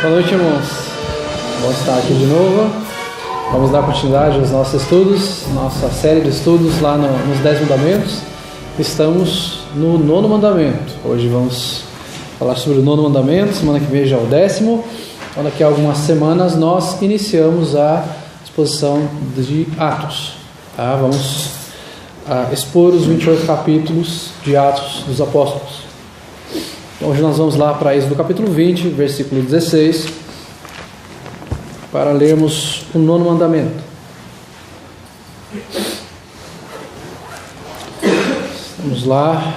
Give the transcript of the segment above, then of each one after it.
Boa noite, irmãos. Bom estar aqui de novo. Vamos dar continuidade aos nossos estudos, nossa série de estudos lá nos 10 mandamentos. Estamos no 9º mandamento. Hoje vamos falar sobre o 9º mandamento, semana que vem já é o 10º. Então daqui a algumas semanas nós iniciamos a exposição de Atos. Tá? Vamos expor os 28 capítulos de Atos dos Apóstolos. Hoje nós vamos lá para Êxodo capítulo 20, versículo 16, para lermos o 9º mandamento. Vamos lá,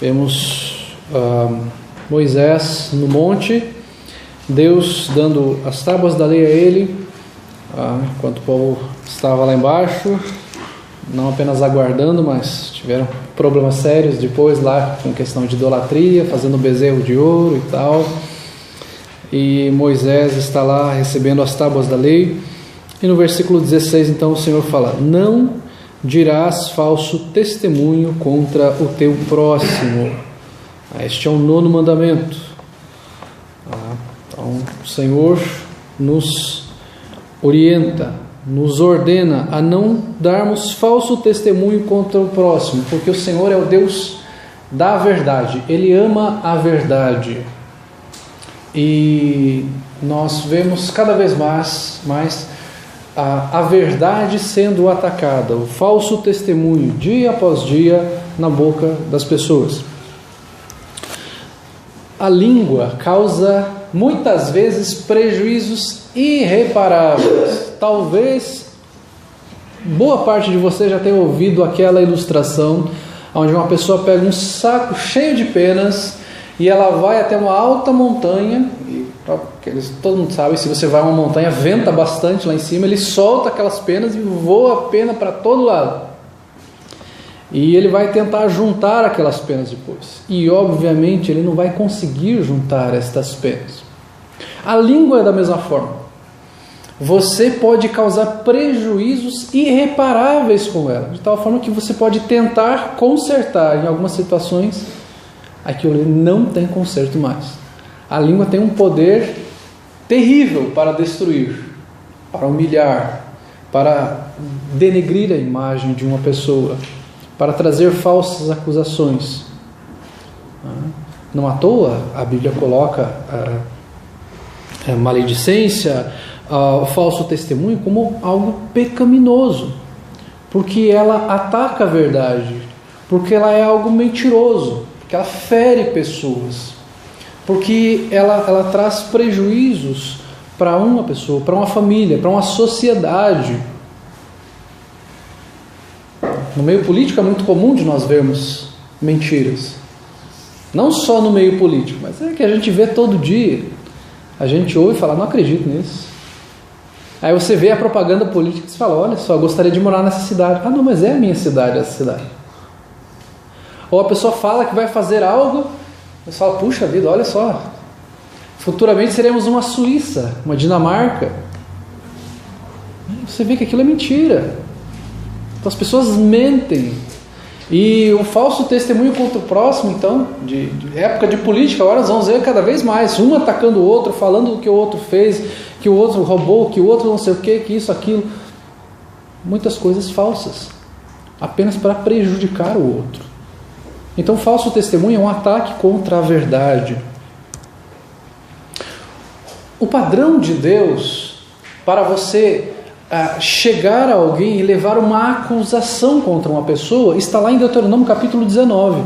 vemos Moisés no monte, Deus dando as tábuas da lei a ele, enquanto o povo estava lá embaixo, não apenas aguardando, mas tiveram problemas sérios depois lá com questão de idolatria, fazendo bezerro de ouro e tal. E Moisés está lá recebendo as tábuas da lei. E no versículo 16 então o Senhor fala: não dirás falso testemunho contra o teu próximo. Este é o 9º mandamento. Então o Senhor nos orienta, nos ordena a não darmos falso testemunho contra o próximo, porque o Senhor é o Deus da verdade, Ele ama a verdade. E nós vemos cada vez mais a verdade sendo atacada, o falso testemunho, dia após dia, na boca das pessoas. A língua causa muitas vezes prejuízos irreparáveis. Talvez boa parte de você já tenha ouvido aquela ilustração onde uma pessoa pega um saco cheio de penas e ela vai até uma alta montanha, e todo mundo sabe, se você vai a uma montanha, venta bastante lá em cima, ele solta aquelas penas e voa a pena para todo lado. E ele vai tentar juntar aquelas penas depois. E obviamente ele não vai conseguir juntar estas penas. A língua é da mesma forma. Você pode causar prejuízos irreparáveis com ela, de tal forma que você pode tentar consertar em algumas situações, aquilo não tem conserto mais. A língua tem um poder terrível para destruir, para humilhar, para denegrir a imagem de uma pessoa, para trazer falsas acusações. Não à toa a Bíblia coloca a maledicência, o falso testemunho como algo pecaminoso, porque ela ataca a verdade, porque ela é algo mentiroso, porque ela fere pessoas, porque ela traz prejuízos para uma pessoa, para uma família, para uma sociedade. No meio político é muito comum de nós vermos mentiras, não só no meio político, mas é que a gente vê todo dia. A gente ouve e fala: não acredito nisso. Aí você vê a propaganda política e você fala: olha só, eu gostaria de morar nessa cidade. Ah, não, mas é a minha cidade, essa cidade. Ou a pessoa fala que vai fazer algo, você fala: puxa vida, olha só, futuramente seremos uma Suíça, uma Dinamarca. Você vê que aquilo é mentira. Então as pessoas mentem. E o falso testemunho contra o próximo, então, de época de política, agora nós vamos ver cada vez mais, um atacando o outro, falando do que o outro fez, que o outro roubou, que o outro não sei o que isso, aquilo. Muitas coisas falsas, apenas para prejudicar o outro. Então, falso testemunho é um ataque contra a verdade. O padrão de Deus para você chegar a alguém e levar uma acusação contra uma pessoa está lá em Deuteronômio capítulo 19.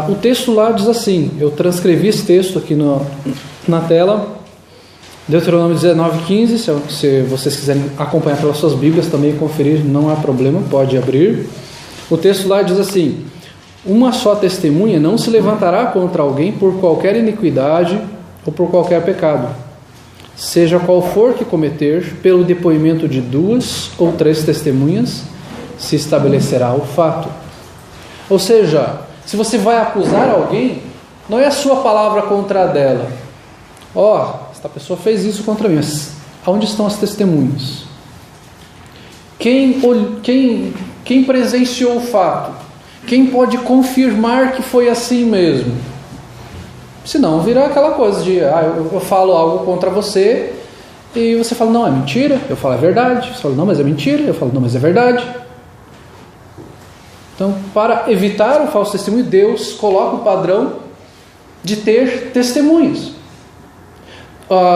O texto lá diz assim, eu transcrevi esse texto aqui na tela, Deuteronômio 19:15, se vocês quiserem acompanhar pelas suas Bíblias também, conferir, não há problema, pode abrir. O texto lá diz assim: uma só testemunha não se levantará contra alguém por qualquer iniquidade ou por qualquer pecado, seja qual for que cometer, pelo depoimento de 2 ou 3 testemunhas se estabelecerá o fato. Ou seja, se você vai acusar alguém, não é a sua palavra contra a dela. Esta pessoa fez isso contra mim, mas aonde estão as testemunhas? Quem presenciou o fato? Quem pode confirmar que foi assim mesmo? Senão vira aquela coisa de, eu falo algo contra você e você fala, não, é mentira. Eu falo, é verdade. Você fala, não, mas é mentira. Eu falo, não, mas é verdade. Então, para evitar o falso testemunho, Deus coloca o padrão de ter testemunhas.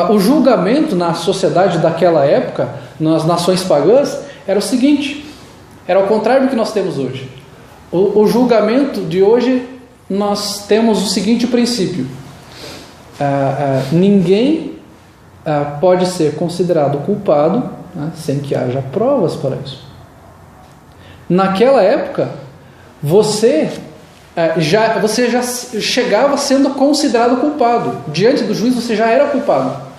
O julgamento na sociedade daquela época, nas nações pagãs, era o seguinte, era ao contrário do que nós temos hoje. O julgamento de hoje, nós temos o seguinte princípio: ninguém pode ser considerado culpado, né, sem que haja provas para isso. Naquela época, você já chegava sendo considerado culpado. Diante do juiz você já era culpado.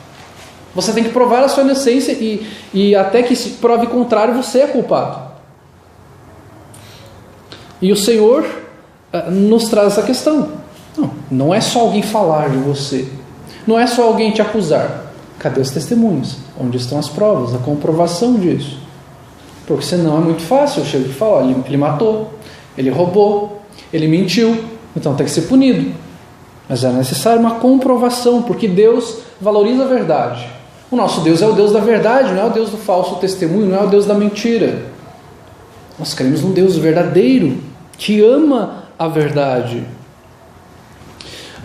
Você tem que provar a sua inocência e até que se prove contrário, você é culpado. E o Senhor nos traz essa questão. Não é só alguém falar de você, não é só alguém te acusar. Cadê os testemunhos? Onde estão as provas, a comprovação disso? Porque senão é muito fácil. Eu chego e falo, ele matou, ele roubou, ele mentiu, então tem que ser punido. Mas é necessário uma comprovação, porque Deus valoriza a verdade. O nosso Deus é o Deus da verdade, não é o Deus do falso testemunho, não é o Deus da mentira. Nós cremos num Deus verdadeiro, que ama a verdade.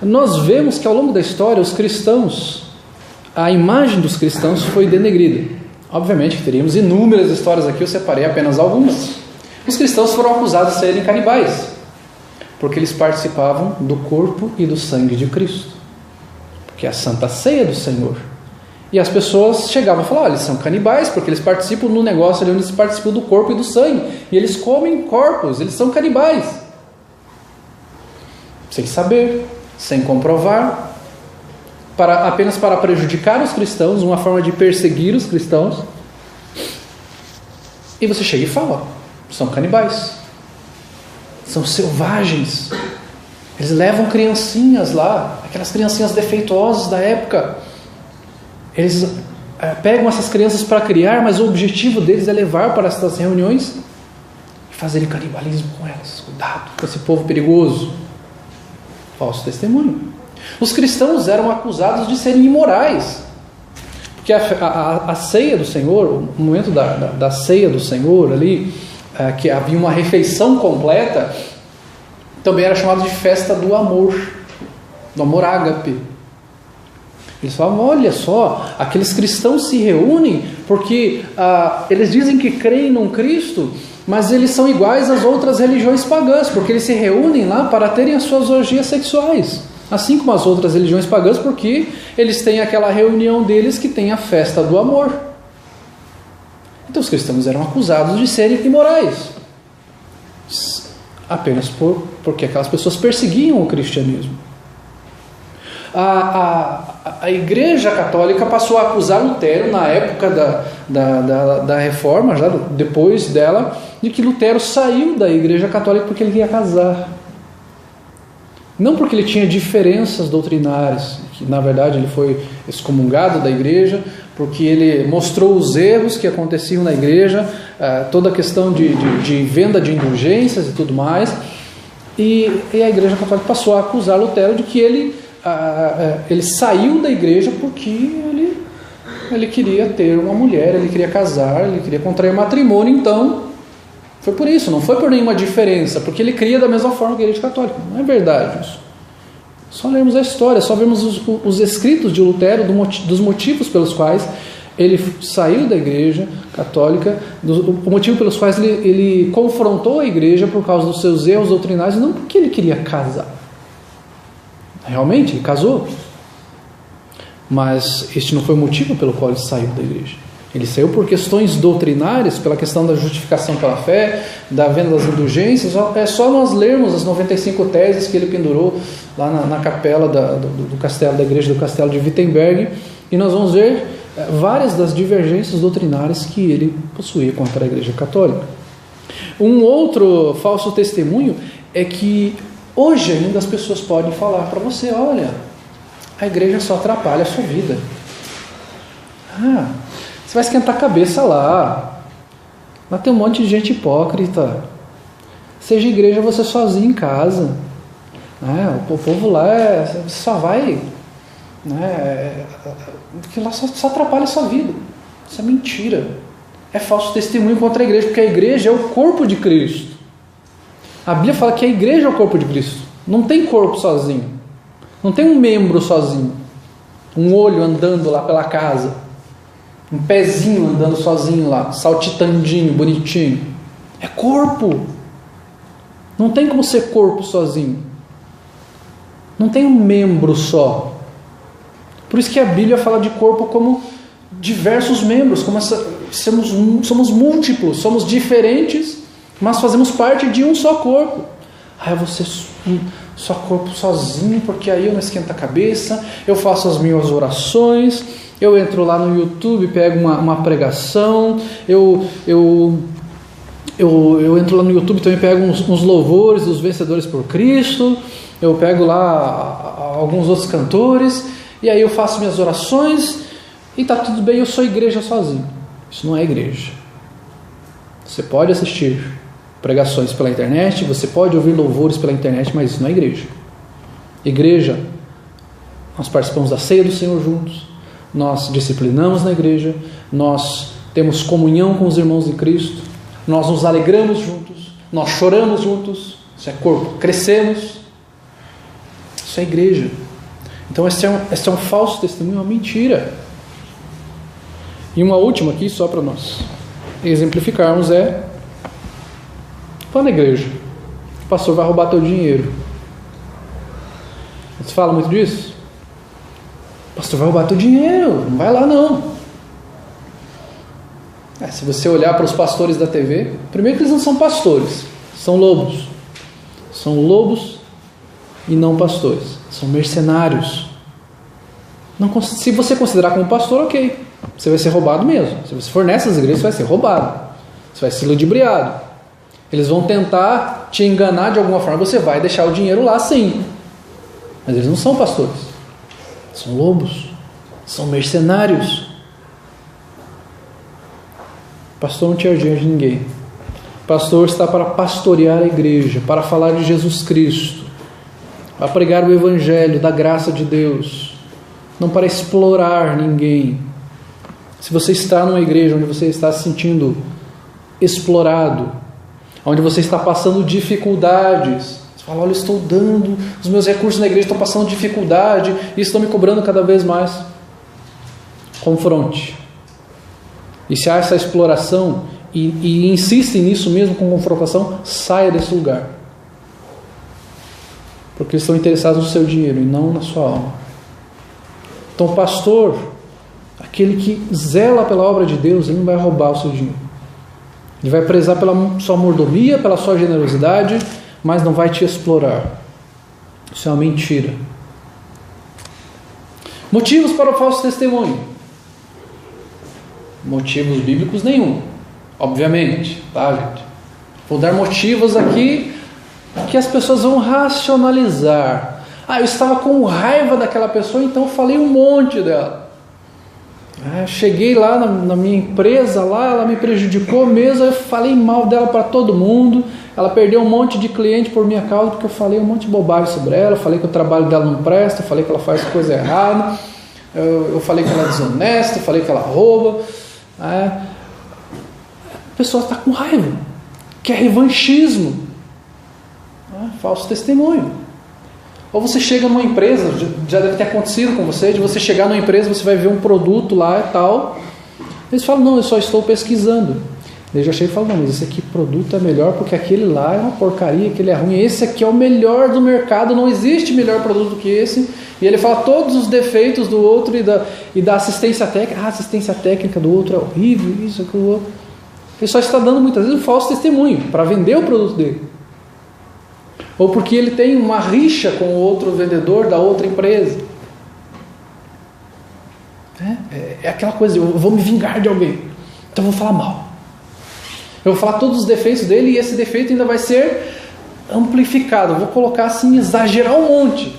Nós vemos que ao longo da história os cristãos, a imagem dos cristãos foi denegrida. Obviamente que teríamos inúmeras histórias aqui, eu separei apenas algumas. Os cristãos foram acusados de serem canibais, porque eles participavam do corpo e do sangue de Cristo, que é a Santa Ceia do Senhor. E as pessoas chegavam e falavam, eles são canibais, porque eles participam no negócio ali onde eles participam do corpo e do sangue, e eles comem corpos, eles são canibais. Sem saber, sem comprovar, apenas para prejudicar os cristãos, uma forma de perseguir os cristãos. E você chega e fala, são canibais, são selvagens, eles levam criancinhas lá, aquelas criancinhas defeituosas da época, eles pegam essas crianças para criar, mas o objetivo deles é levar para essas reuniões e fazerem canibalismo com elas. Cuidado com esse povo perigoso. Falso testemunho. Os cristãos eram acusados de serem imorais, porque a ceia do Senhor, o momento da ceia do Senhor ali, que havia uma refeição completa, também era chamado de festa do amor ágape. Eles falavam, olha só, aqueles cristãos se reúnem porque eles dizem que creem num Cristo, mas eles são iguais às outras religiões pagãs, porque eles se reúnem lá para terem as suas orgias sexuais, assim como as outras religiões pagãs, porque eles têm aquela reunião deles que tem a festa do amor. Então os cristãos eram acusados de serem imorais, apenas porque aquelas pessoas perseguiam o cristianismo. A Igreja Católica passou a acusar Lutero na época da Reforma, já depois dela, de que Lutero saiu da Igreja Católica porque ele queria casar. Não porque ele tinha diferenças doutrinárias, que na verdade ele foi excomungado da igreja, porque ele mostrou os erros que aconteciam na igreja, toda a questão de venda de indulgências e tudo mais, e a Igreja Católica passou a acusar Lutero de que ele saiu da igreja porque ele queria ter uma mulher, ele queria casar, ele queria contrair matrimônio. Então foi por isso, não foi por nenhuma diferença, porque ele cria da mesma forma que a Igreja Católica. Não é verdade isso. Só lermos a história, só vemos os escritos de Lutero, dos motivos pelos quais ele saiu da Igreja Católica, o motivo pelos quais ele confrontou a igreja por causa dos seus erros doutrinários, não porque ele queria casar. Realmente, ele casou, mas este não foi o motivo pelo qual ele saiu da igreja. Ele saiu por questões doutrinárias, pela questão da justificação pela fé, da venda das indulgências. É só nós lermos as 95 teses que ele pendurou lá na capela do castelo, da igreja do castelo de Wittenberg, e nós vamos ver várias das divergências doutrinárias que ele possuía contra a Igreja Católica. Um outro falso testemunho é que hoje ainda as pessoas podem falar para você, olha, a igreja só atrapalha a sua vida. Você vai esquentar a cabeça lá. Lá tem um monte de gente hipócrita. Seja igreja você sozinho em casa. O povo lá só vai, que lá só atrapalha a sua vida. Isso é mentira. É falso testemunho contra a igreja, porque a igreja é o corpo de Cristo. A Bíblia fala que a igreja é o corpo de Cristo. Não tem corpo sozinho. Não tem um membro sozinho. Um olho andando lá pela casa. Um pezinho andando sozinho lá, saltitandinho, bonitinho. É corpo. Não tem como ser corpo sozinho. Não tem um membro só. Por isso que a Bíblia fala de corpo como diversos membros, como somos múltiplos, somos diferentes, mas fazemos parte de um só corpo. Eu vou ser só corpo sozinho, porque aí eu não esquento a cabeça, eu faço as minhas orações, eu entro lá no YouTube, pego uma pregação, eu entro lá no YouTube, também pego uns louvores dos vencedores por Cristo, eu pego lá alguns outros cantores, e aí eu faço minhas orações, e está tudo bem, eu sou igreja sozinho. Isso não é igreja. Você pode assistir pregações pela internet, você pode ouvir louvores pela internet, mas isso não é igreja. Igreja, nós participamos da ceia do Senhor juntos, nós disciplinamos na igreja, nós temos comunhão com os irmãos de Cristo, nós nos alegramos juntos, nós choramos juntos, isso é corpo, crescemos, isso é igreja. Então esse é um falso testemunho, uma mentira. E uma última aqui, só para nós exemplificarmos, vá na igreja, o pastor vai roubar teu dinheiro. Você fala muito disso? O pastor vai roubar teu dinheiro, não vai lá não. Se você olhar para os pastores da TV, primeiro que eles não são pastores, são lobos. São lobos e não pastores, são mercenários. Se você considerar como pastor, ok, você vai ser roubado mesmo. Se você for nessas igrejas, você vai ser roubado, você vai ser ludibriado. Eles vão tentar te enganar de alguma forma, você vai deixar o dinheiro lá sim, mas eles não são pastores, são lobos, são mercenários. Pastor não tira dinheiro de ninguém. Pastor está para pastorear a igreja, para falar de Jesus Cristo, para pregar o evangelho da graça de Deus, não para explorar ninguém. Se você está numa igreja onde você está se sentindo explorado, onde você está passando dificuldades, você fala, olha, eu estou dando, os meus recursos na igreja estão passando dificuldade e estão me cobrando cada vez mais. Confronte. E se há essa exploração e insistem nisso mesmo com confrontação, saia desse lugar. Porque eles estão interessados no seu dinheiro e não na sua alma. Então o pastor, aquele que zela pela obra de Deus, ele não vai roubar o seu dinheiro. Ele vai prezar pela sua mordomia, pela sua generosidade, mas não vai te explorar. Isso é uma mentira. Motivos para o falso testemunho. Motivos bíblicos nenhum, obviamente, tá, gente? Vou dar motivos aqui que as pessoas vão racionalizar. Eu estava com raiva daquela pessoa, então eu falei um monte dela. Cheguei lá na minha empresa, lá, ela me prejudicou mesmo, eu falei mal dela para todo mundo, ela perdeu um monte de cliente por minha causa, porque eu falei um monte de bobagem sobre ela, eu falei que o trabalho dela não presta, eu falei que ela faz coisa errada, eu falei que ela é desonesta, eu falei que ela rouba. A pessoa está com raiva, que é revanchismo, falso testemunho. Ou você chega numa empresa, já deve ter acontecido com você, de você chegar numa empresa, você vai ver um produto lá e tal, eles falam, não, eu só estou pesquisando. Eu já chego e falo, não, mas esse aqui produto é melhor porque aquele lá é uma porcaria, aquele é ruim, esse aqui é o melhor do mercado, não existe melhor produto do que esse. E ele fala todos os defeitos do outro e da assistência técnica. A assistência técnica do outro é horrível, isso, aquilo, outro. Ele só está dando muitas vezes um falso testemunho para vender o produto dele. Ou porque ele tem uma rixa com o outro vendedor da outra empresa. É aquela coisa, eu vou me vingar de alguém, então eu vou falar mal. Eu vou falar todos os defeitos dele e esse defeito ainda vai ser amplificado. Eu vou colocar assim, exagerar um monte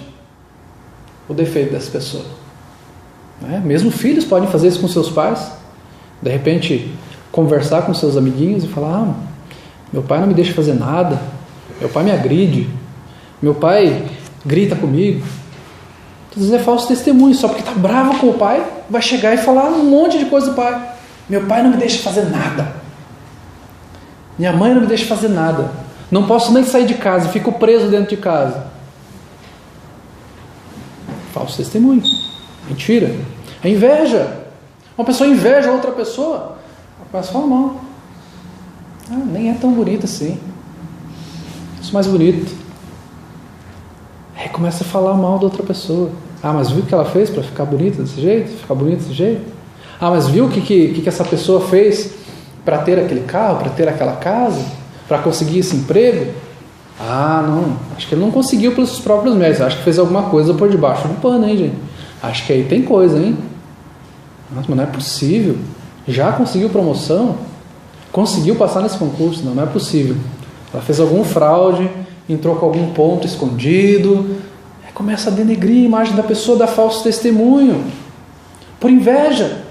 o defeito dessa pessoa. Mesmo filhos podem fazer isso com seus pais. De repente, conversar com seus amiguinhos e falar, meu pai não me deixa fazer nada, meu pai me agride, meu pai grita comigo. Às vezes é falso testemunho, só porque está brava com o pai, vai chegar e falar um monte de coisa do pai. Meu pai não me deixa fazer nada. Minha mãe não me deixa fazer nada. Não posso nem sair de casa, fico preso dentro de casa. Falso testemunho. Mentira. É inveja. Uma pessoa inveja outra pessoa, começa a falar mal. Nem é tão bonita assim. Sou mais bonito. Aí começa a falar mal da outra pessoa. Mas viu o que ela fez para ficar bonita desse jeito? Ficar bonita desse jeito? Mas viu o que essa pessoa fez para ter aquele carro, para ter aquela casa, para conseguir esse emprego? Não. Acho que ele não conseguiu pelos seus próprios méritos. Acho que fez alguma coisa por debaixo do pano, hein, gente? Acho que aí tem coisa, hein? Mas não é possível. Já conseguiu promoção? Conseguiu passar nesse concurso? Não é possível. Ela fez algum fraude, entrou com algum ponto escondido. Aí começa a denegrir a imagem da pessoa, dá falso testemunho. Por inveja.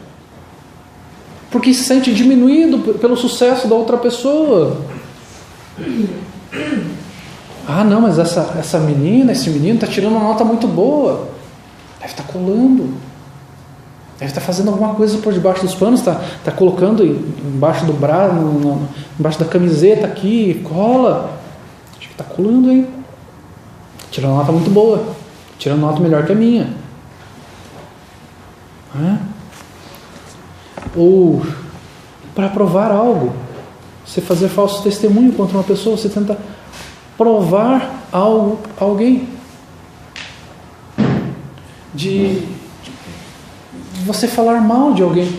Porque se sente diminuído pelo sucesso da outra pessoa. Não, mas essa menina, esse menino está tirando uma nota muito boa. Deve estar colando. Deve estar fazendo alguma coisa por debaixo dos panos. Está colocando embaixo do braço, embaixo da camiseta aqui, cola. Acho que está colando, hein? Tirando uma nota muito boa. Tirando uma nota melhor que a minha. Ou para provar algo. Você fazer falso testemunho contra uma pessoa, você tenta provar algo a alguém. De você falar mal de alguém.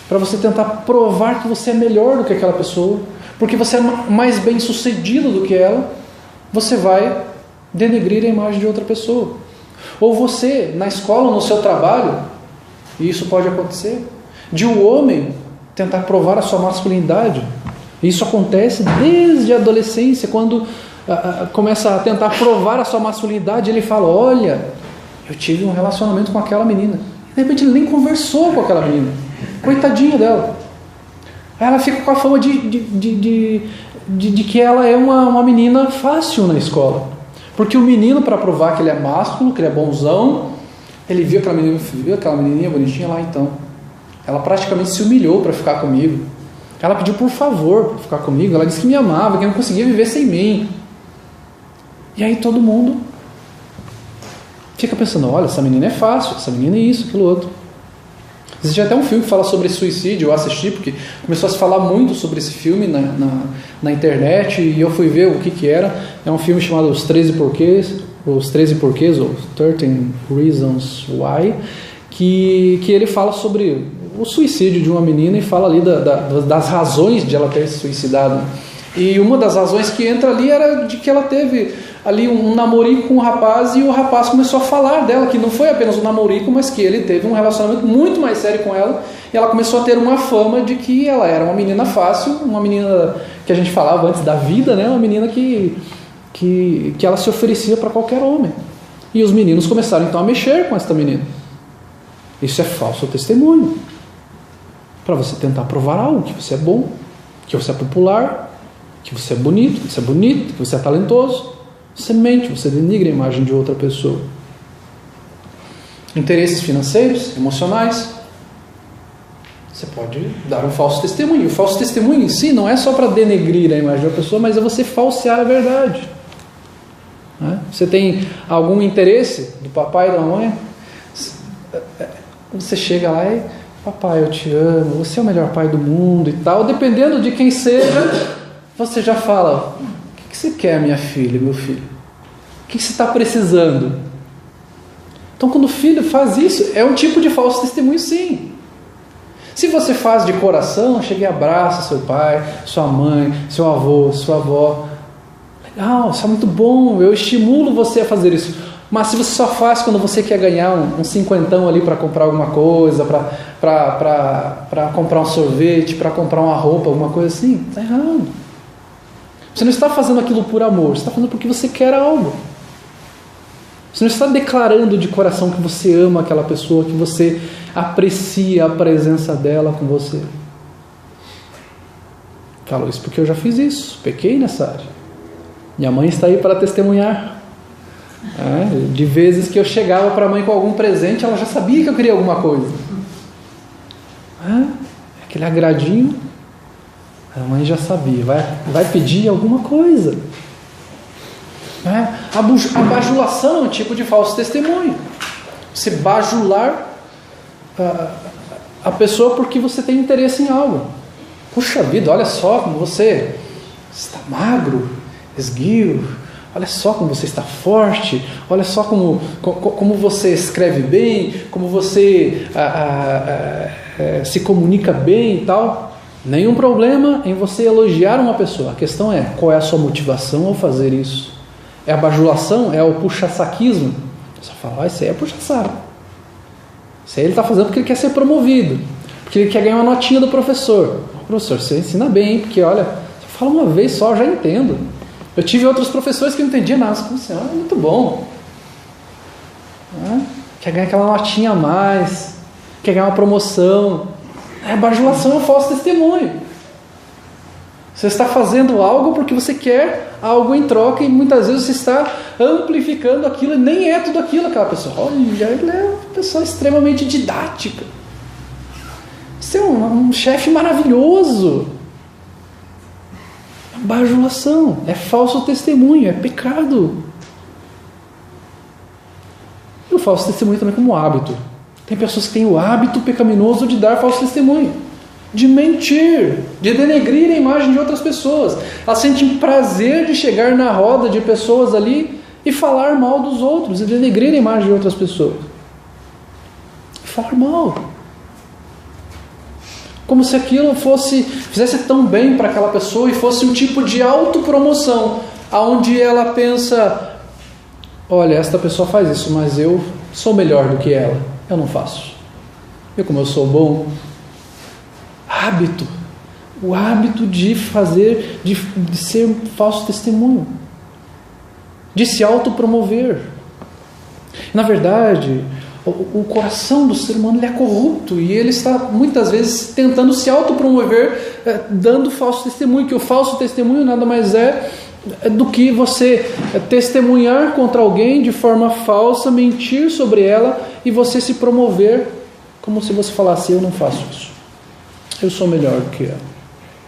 Para você tentar provar que você é melhor do que aquela pessoa. Porque você é mais bem sucedido do que ela. Você vai denegrir a imagem de outra pessoa. Ou você, na escola, no seu trabalho, e isso pode acontecer, de um homem tentar provar a sua masculinidade. Isso acontece desde a adolescência, quando começa a tentar provar a sua masculinidade. Ele fala: olha, eu tive um relacionamento com aquela menina. De repente ele nem conversou com aquela menina. Coitadinha dela. Aí ela fica com a fama de que ela é uma menina fácil na escola. Porque o menino, para provar que ele é másculo, que ele é bonzão, ele viu aquela menininha bonitinha lá, então. Ela praticamente se humilhou para ficar comigo. Ela pediu por favor para ficar comigo. Ela disse que me amava, que não conseguia viver sem mim. E aí todo mundo fica pensando: olha, essa menina é fácil, essa menina é isso, aquilo outro. Existe até um filme que fala sobre suicídio. Eu assisti porque começou a se falar muito sobre esse filme na internet, e eu fui ver o que era. É um filme chamado Os 13 Porquês, ou 13 Reasons Why, que ele fala sobre o suicídio de uma menina e fala ali das razões de ela ter se suicidado. E uma das razões que entra ali era de que ela teve ali um namorico com um rapaz, e o rapaz começou a falar dela, que não foi apenas um namorico, mas que ele teve um relacionamento muito mais sério com ela, e ela começou a ter uma fama de que ela era uma menina fácil, uma menina que a gente falava antes da vida, né? Uma menina que ela se oferecia para qualquer homem. E os meninos começaram então a mexer com esta menina. Isso é falso testemunho. Para você tentar provar algo, que você é bom, que você é popular, que você é bonito, que você é talentoso. Você mente, você denigra a imagem de outra pessoa. Interesses financeiros, emocionais. Você pode dar um falso testemunho. O falso testemunho em si não é só para denegrir a imagem de uma pessoa, mas é você falsear a verdade. Você tem algum interesse do papai e da mamãe? Você chega lá e: papai, eu te amo, você é o melhor pai do mundo e tal. Dependendo de quem seja, você já fala: o que você quer, minha filha, meu filho? O que você está precisando? Então, quando o filho faz isso, é um tipo de falso testemunho, sim. Se você faz de coração, chega e abraça seu pai, sua mãe, seu avô, sua avó. Legal, isso é muito bom, eu estimulo você a fazer isso. Mas se você só faz quando você quer ganhar um cinquentão ali para comprar alguma coisa, para comprar um sorvete, para comprar uma roupa, alguma coisa assim, está errado. Você não está fazendo aquilo por amor, você está fazendo porque você quer algo. Você não está declarando de coração que você ama aquela pessoa, que você aprecia a presença dela com você. Falo isso porque eu já fiz isso, pequei nessa área. Minha mãe está aí para testemunhar. De vezes que eu chegava para a mãe com algum presente, ela já sabia que eu queria alguma coisa. Aquele agradinho, a mãe já sabia, vai pedir alguma coisa. A bajulação é um tipo de falso testemunho. Você bajular a pessoa porque você tem interesse em algo. Puxa vida, olha só como você está magro, esguio, olha só como você está forte, olha só como você escreve bem, como você se comunica bem e tal. Nenhum problema em você elogiar uma pessoa. A questão é, qual é a sua motivação ao fazer isso? É a bajulação? É o puxa-saquismo? Você fala, isso aí é puxa-saco. Isso aí ele está fazendo porque ele quer ser promovido, porque ele quer ganhar uma notinha do professor. Professor, você ensina bem, hein? Porque olha, você fala uma vez só, eu já entendo. Eu tive outros professores que não entendiam nada. Como assim? É muito bom. Quer ganhar aquela notinha a mais, quer ganhar uma promoção. Bajulação é um falso testemunho. Você está fazendo algo porque você quer algo em troca e muitas vezes você está amplificando aquilo e nem é tudo aquilo aquela pessoa. Olha, ele é uma pessoa extremamente didática. Você é um chefe maravilhoso. Bajulação é falso testemunho, é pecado. E o falso testemunho também como hábito. Tem pessoas que têm o hábito pecaminoso de dar falso testemunho, de mentir, de denegrir a imagem de outras pessoas. Elas sentem prazer de chegar na roda de pessoas ali e falar mal dos outros, e denegrir a imagem de outras pessoas. Falar mal. Como se aquilo fizesse tão bem para aquela pessoa e fosse um tipo de autopromoção, onde ela pensa, olha, esta pessoa faz isso, mas eu sou melhor do que ela, eu não faço. E como eu sou bom, hábito, o hábito de fazer, de ser um falso testemunho, de se autopromover. Na verdade, o coração do ser humano ele é corrupto e ele está muitas vezes tentando se autopromover, dando falso testemunho, que o falso testemunho nada mais é do que você testemunhar contra alguém de forma falsa, mentir sobre ela e você se promover como se você falasse, eu não faço isso, eu sou melhor do que ela,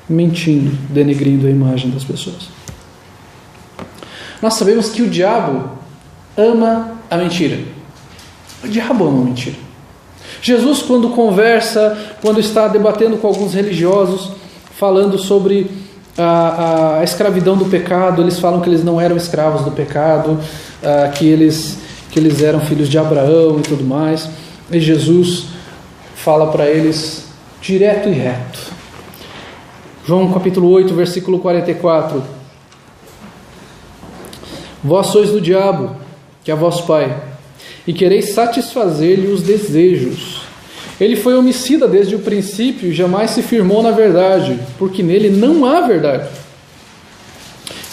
mentindo, denegrindo a imagem das pessoas. Nós sabemos que o diabo ama a mentira. O diabo ama a mentira. Jesus, quando conversa, quando está debatendo com alguns religiosos, falando sobre a escravidão do pecado, eles falam que eles não eram escravos do pecado, que eles eram filhos de Abraão e tudo mais. E Jesus fala para eles direto e reto. João capítulo 8, versículo 44. Vós sois do diabo, que é vosso pai, e quereis satisfazer-lhe os desejos. Ele foi homicida desde o princípio e jamais se firmou na verdade, porque nele não há verdade.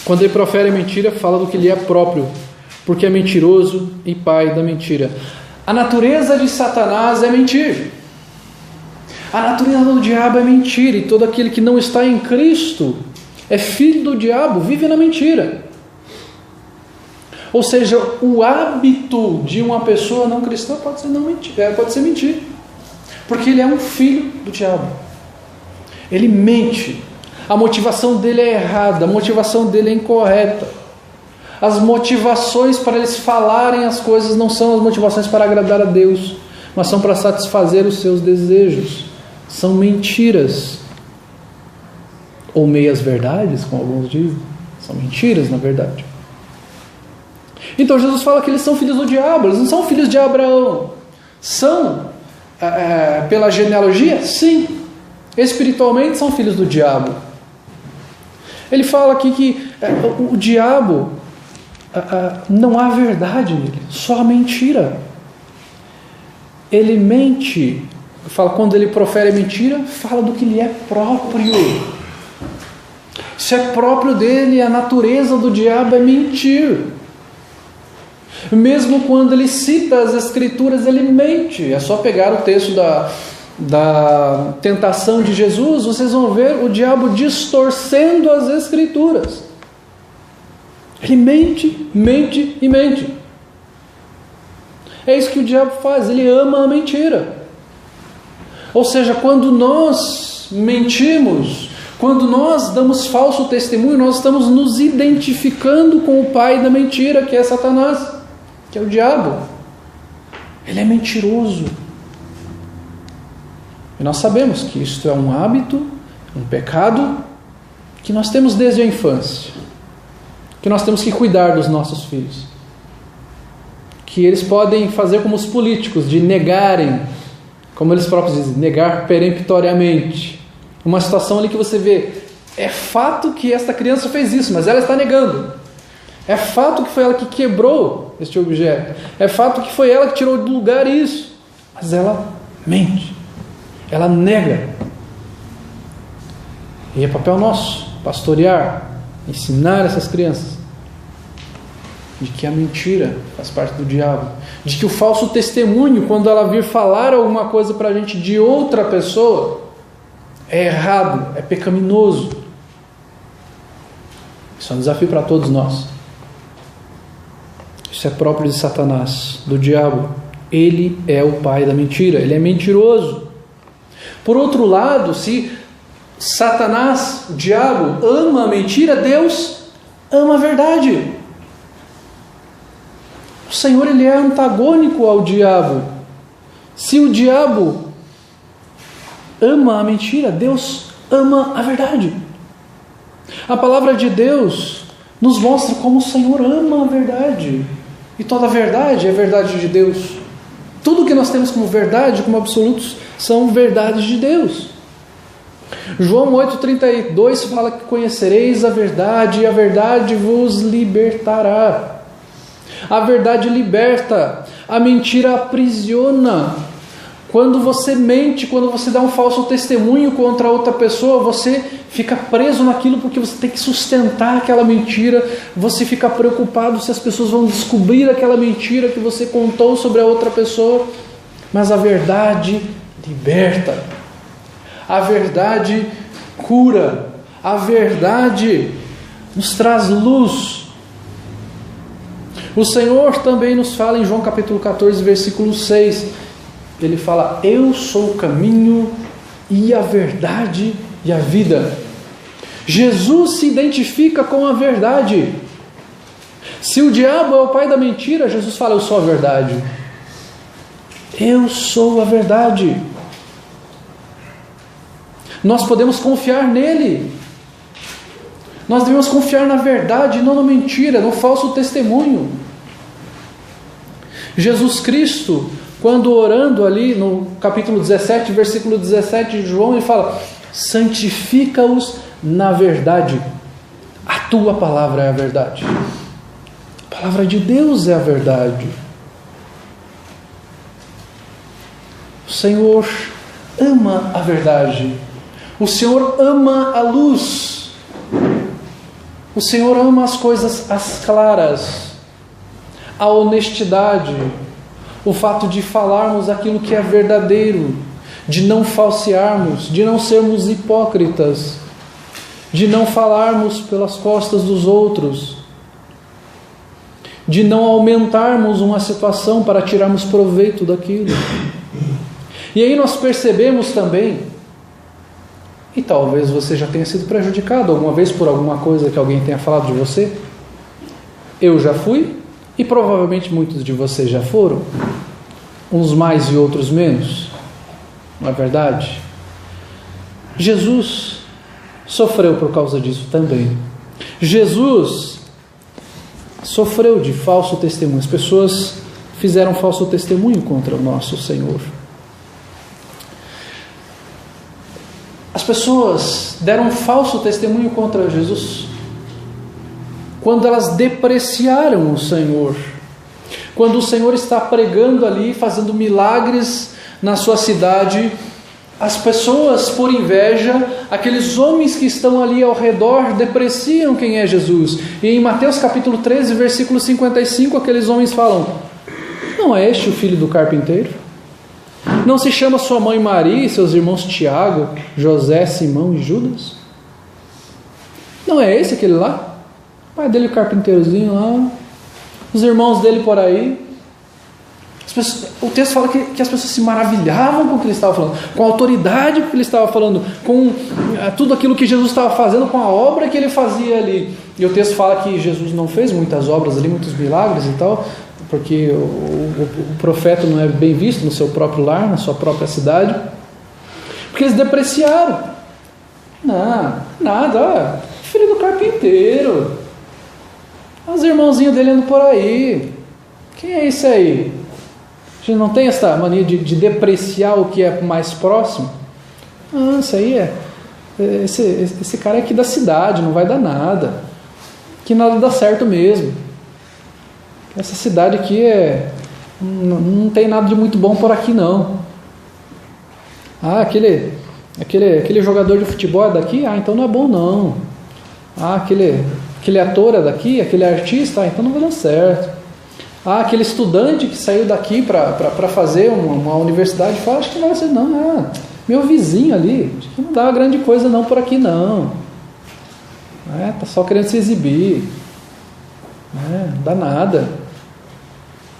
Quando ele profere mentira, fala do que lhe é próprio, porque é mentiroso e pai da mentira. A natureza de Satanás é mentir. A natureza do diabo é mentir, e todo aquele que não está em Cristo é filho do diabo, vive na mentira. Ou seja, o hábito de uma pessoa não cristã pode ser mentir, porque ele é um filho do diabo. Ele mente. A motivação dele é errada, a motivação dele é incorreta. As motivações para eles falarem as coisas não são as motivações para agradar a Deus, mas são para satisfazer os seus desejos. São mentiras, ou meias verdades, como alguns dizem. São mentiras, na verdade. Então Jesus fala que eles são filhos do diabo, eles não são filhos de Abraão. São, pela genealogia? Sim. Espiritualmente são filhos do diabo. Ele fala aqui que o diabo, não há verdade nele, só a mentira. Ele mente, quando ele profere mentira, fala do que lhe é próprio. Isso é próprio dele, a natureza do diabo é mentir. Mesmo quando ele cita as escrituras, ele mente. É só pegar o texto da tentação de Jesus, vocês vão ver o diabo distorcendo as escrituras. Ele mente, mente e mente. É isso que o diabo faz, ele ama a mentira. Ou seja, quando nós mentimos, quando nós damos falso testemunho, nós estamos nos identificando com o pai da mentira, que é Satanás, que é o diabo. Ele é mentiroso. E nós sabemos que isto é um hábito, um pecado, que nós temos desde a infância, que nós temos que cuidar dos nossos filhos, que eles podem fazer como os políticos, de negarem, como eles próprios dizem, negar peremptoriamente. Uma situação ali que você vê, é fato que esta criança fez isso, mas ela está negando. É fato que foi ela que quebrou este objeto. É fato que foi ela que tirou do lugar isso, mas ela mente. Ela nega. E é papel nosso pastorear, ensinar essas crianças de que a mentira faz parte do diabo, de que o falso testemunho, quando ela vir falar alguma coisa para a gente de outra pessoa, é errado, é pecaminoso. Isso é um desafio para todos nós. Isso é próprio de Satanás, do diabo. Ele é o pai da mentira, ele é mentiroso. Por outro lado, se Satanás, o diabo, ama a mentira, Deus ama a verdade. O Senhor, ele é antagônico ao diabo. Se o diabo ama a mentira, Deus ama a verdade. A palavra de Deus nos mostra como o Senhor ama a verdade. E toda a verdade é verdade de Deus. Tudo que nós temos como verdade, como absolutos, são verdades de Deus. João 8,32 fala que conhecereis a verdade e a verdade vos libertará. A verdade liberta, a mentira aprisiona. Quando você mente, quando você dá um falso testemunho contra outra pessoa, você fica preso naquilo porque você tem que sustentar aquela mentira, você fica preocupado se as pessoas vão descobrir aquela mentira que você contou sobre a outra pessoa. Mas a verdade liberta, a verdade cura, a verdade nos traz luz. O Senhor também nos fala em João capítulo 14, versículo 6, ele fala: eu sou o caminho e a verdade e a vida. Jesus se identifica com a verdade. Se o diabo é o pai da mentira, Jesus fala: eu sou a verdade. Eu sou a verdade. Nós podemos confiar nele. Nós devemos confiar na verdade, não na mentira, no falso testemunho. Jesus Cristo, quando orando ali no capítulo 17, versículo 17 de João, ele fala: santifica-os na verdade. A tua palavra é a verdade. A palavra de Deus é a verdade. O Senhor ama a verdade. O Senhor ama a luz. O Senhor ama as coisas as claras, a honestidade, o fato de falarmos aquilo que é verdadeiro, de não falsearmos, de não sermos hipócritas, de não falarmos pelas costas dos outros, de não aumentarmos uma situação para tirarmos proveito daquilo. E aí nós percebemos também, e talvez você já tenha sido prejudicado alguma vez por alguma coisa que alguém tenha falado de você. Eu já fui, e provavelmente muitos de vocês já foram, uns mais e outros menos, não é verdade? Jesus sofreu por causa disso também. Jesus sofreu de falso testemunho. As pessoas fizeram falso testemunho contra o nosso Senhor. As pessoas deram falso testemunho contra Jesus quando elas depreciaram o Senhor. Quando o Senhor está pregando ali, fazendo milagres na sua cidade, as pessoas, por inveja, aqueles homens que estão ali ao redor, depreciam quem é Jesus. E em Mateus capítulo 13, versículo 55, aqueles homens falam: não é este o filho do carpinteiro? Não se chama sua mãe Maria e seus irmãos Tiago, José, Simão e Judas? Não é esse aquele lá? O pai dele, o carpinteirozinho lá, os irmãos dele por aí. O texto fala que as pessoas se maravilhavam com o que ele estava falando, com a autoridade que ele estava falando, com tudo aquilo que Jesus estava fazendo, com a obra que ele fazia ali. E o texto fala que Jesus não fez muitas obras ali, muitos milagres e tal, porque o profeta não é bem visto no seu próprio lar, na sua própria cidade, porque eles depreciaram. Não, nada, filho do carpinteiro, os irmãozinhos dele andam por aí, quem é esse aí? A gente não tem essa mania de depreciar o que é mais próximo? Isso aí esse cara é aqui da cidade, não vai dar nada, que nada dá certo mesmo. Essa cidade aqui não tem nada de muito bom por aqui não. Aquele jogador de futebol é daqui? Então não é bom não. Aquele ator é daqui? Aquele artista? Então não vai dar certo. Aquele estudante que saiu daqui para fazer uma universidade, fala, acho que não vai ser não. Meu vizinho ali, acho que não dá grande coisa não por aqui não. Tá só querendo se exibir. Não dá nada.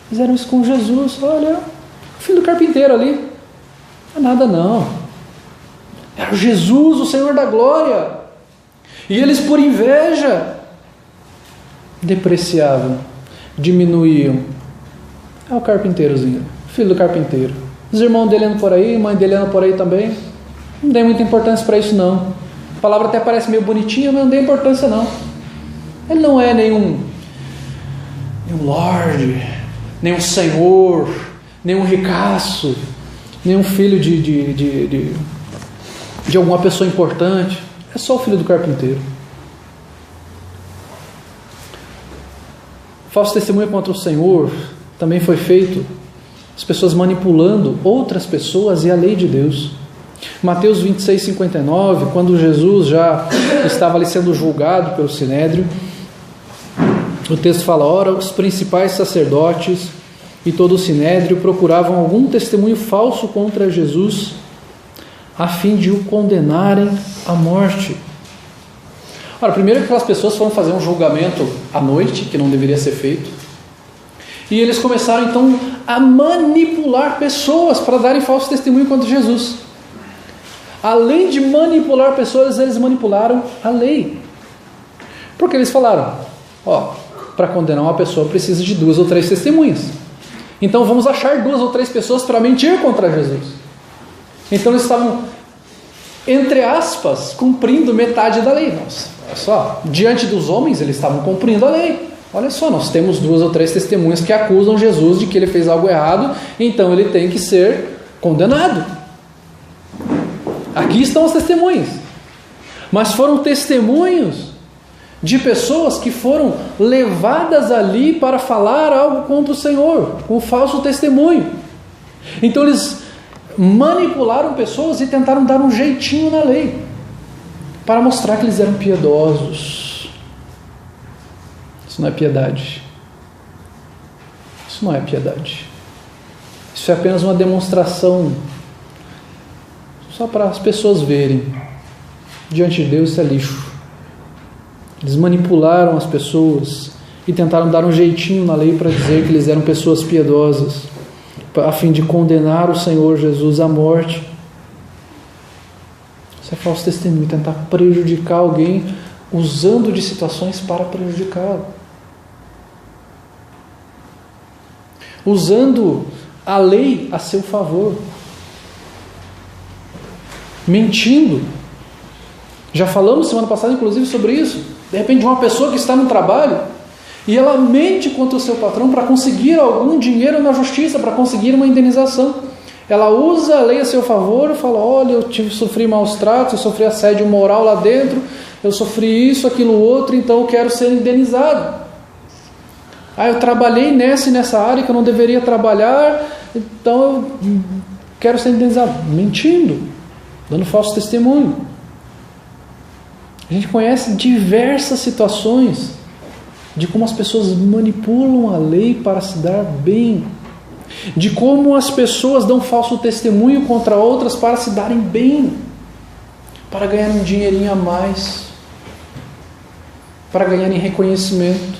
Fizeram isso com Jesus. Olha, o filho do carpinteiro ali. Não dá nada não. Era Jesus, o Senhor da glória. E eles, por inveja, depreciavam, diminuíam. É o carpinteirozinho, filho do carpinteiro. Os irmãos dele andam por aí, mãe dele anda por aí também. Não dei muita importância para isso não. A palavra até parece meio bonitinha, mas não dei importância não. Ele não é nenhum lorde, nenhum senhor, nenhum ricaço, nenhum filho de alguma pessoa importante. É só o filho do carpinteiro. Falso testemunho contra o Senhor também foi feito, as pessoas manipulando outras pessoas e a lei de Deus. Mateus 26:59, quando Jesus já estava ali sendo julgado pelo Sinédrio, o texto fala: ora, os principais sacerdotes e todo o Sinédrio procuravam algum testemunho falso contra Jesus, a fim de o condenarem à morte. Ora, primeiro que aquelas pessoas foram fazer um julgamento à noite, que não deveria ser feito, e eles começaram então a manipular pessoas para darem falso testemunho contra Jesus. Além de manipular pessoas, eles manipularam a lei. Porque eles falaram: para condenar uma pessoa precisa de 2 ou 3 testemunhas. Então vamos achar 2 ou 3 pessoas para mentir contra Jesus. Então eles estavam, entre aspas, cumprindo metade da lei. Nossa, olha só, diante dos homens eles estavam cumprindo a lei. Olha só, nós temos 2 ou 3 testemunhas que acusam Jesus de que ele fez algo errado, então ele tem que ser condenado. Aqui estão as testemunhas. Mas foram testemunhos de pessoas que foram levadas ali para falar algo contra o Senhor, com falso testemunho. Então eles manipularam pessoas e tentaram dar um jeitinho na lei, para mostrar que eles eram piedosos. Isso não é piedade. Isso não é piedade. Isso é apenas uma demonstração, só para as pessoas verem. Diante de Deus isso é lixo. Eles manipularam as pessoas e tentaram dar um jeitinho na lei para dizer que eles eram pessoas piedosas, a fim de condenar o Senhor Jesus à morte. Isso é falso testemunho, tentar prejudicar alguém usando de situações para prejudicá-lo, usando a lei a seu favor, mentindo. Já falamos semana passada inclusive sobre isso. De repente uma pessoa que está no trabalho e ela mente contra o seu patrão para conseguir algum dinheiro na justiça, para conseguir uma indenização. Ela usa a lei a seu favor e fala: olha, eu sofri maus tratos, eu sofri assédio moral lá dentro, eu sofri isso, aquilo, outro, então eu quero ser indenizado. Eu trabalhei nessa e nessa área que eu não deveria trabalhar, então eu quero ser indenizado. Mentindo, dando falso testemunho. A gente conhece diversas situações de como as pessoas manipulam a lei para se dar bem, de como as pessoas dão falso testemunho contra outras para se darem bem, para ganhar um dinheirinho a mais, para ganharem reconhecimento.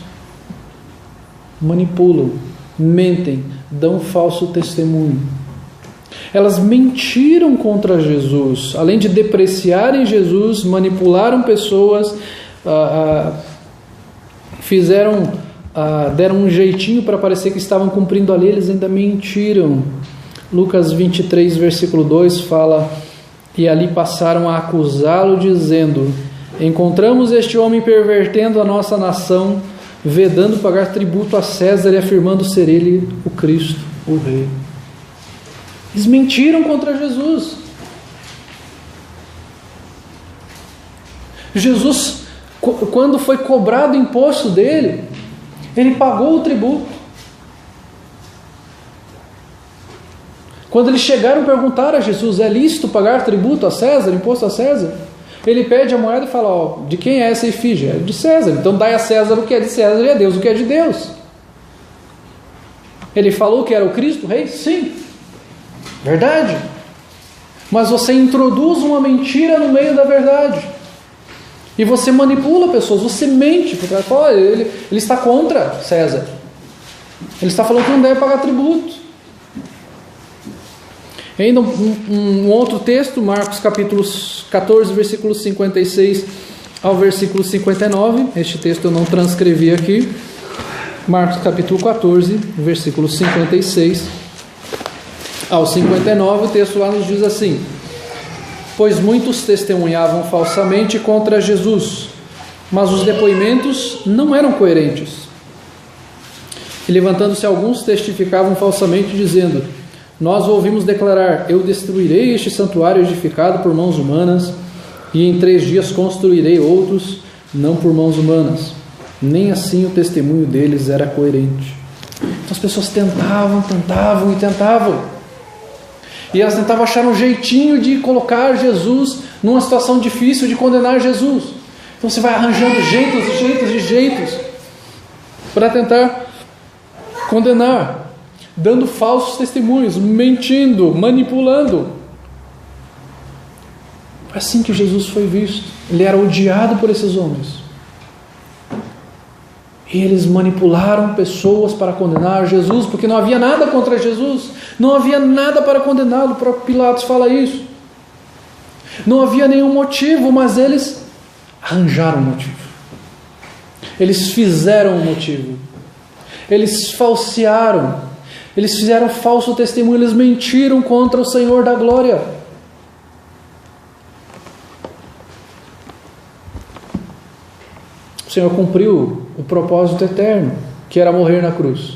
Manipulam mentem, dão falso testemunho. Elas mentiram contra Jesus, além de depreciarem Jesus, manipularam pessoas, deram um jeitinho para parecer que estavam cumprindo a lei, eles ainda mentiram. Lucas 23, versículo 2 fala: e ali passaram a acusá-lo, dizendo: encontramos este homem pervertendo a nossa nação, vedando pagar tributo a César e afirmando ser ele o Cristo, o Rei. Eles mentiram contra Jesus. Jesus, quando foi cobrado o imposto dele, ele pagou o tributo. Quando eles chegaram a perguntar a Jesus: é lícito pagar tributo a César, imposto a César? Ele pede a moeda e fala: de quem é essa efígie? É de César. Então dai a César o que é de César e a Deus o que é de Deus. Ele falou que era o Cristo, o Rei? Sim. Verdade. Mas você introduz uma mentira no meio da verdade. E você manipula pessoas, você mente. Olha, ele está contra César. Ele está falando que não deve pagar tributo. Ainda um outro texto, Marcos capítulo 14, versículos 56 ao versículo 59. Este texto eu não transcrevi aqui. Marcos capítulo 14, versículos 56 ao 59, o texto lá nos diz assim: pois muitos testemunhavam falsamente contra Jesus, mas os depoimentos não eram coerentes. E levantando-se alguns, testificavam falsamente, dizendo: nós o ouvimos declarar: eu destruirei este santuário edificado por mãos humanas, e em 3 dias construirei outros, não por mãos humanas. Nem assim o testemunho deles era coerente. Então as pessoas tentavam. E elas tentavam achar um jeitinho de colocar Jesus numa situação difícil, de condenar Jesus. Então você vai arranjando jeitos para tentar condenar, dando falsos testemunhos, mentindo, manipulando. Foi assim que Jesus foi visto. Ele era odiado por esses homens. E eles manipularam pessoas para condenar Jesus, porque não havia nada contra Jesus, não havia nada para condená-lo. O próprio Pilatos fala isso. Não havia nenhum motivo, mas eles arranjaram um motivo. Eles fizeram um motivo. Eles falsearam. Eles fizeram falso testemunho, eles mentiram contra o Senhor da glória. O Senhor cumpriu o propósito eterno, que era morrer na cruz.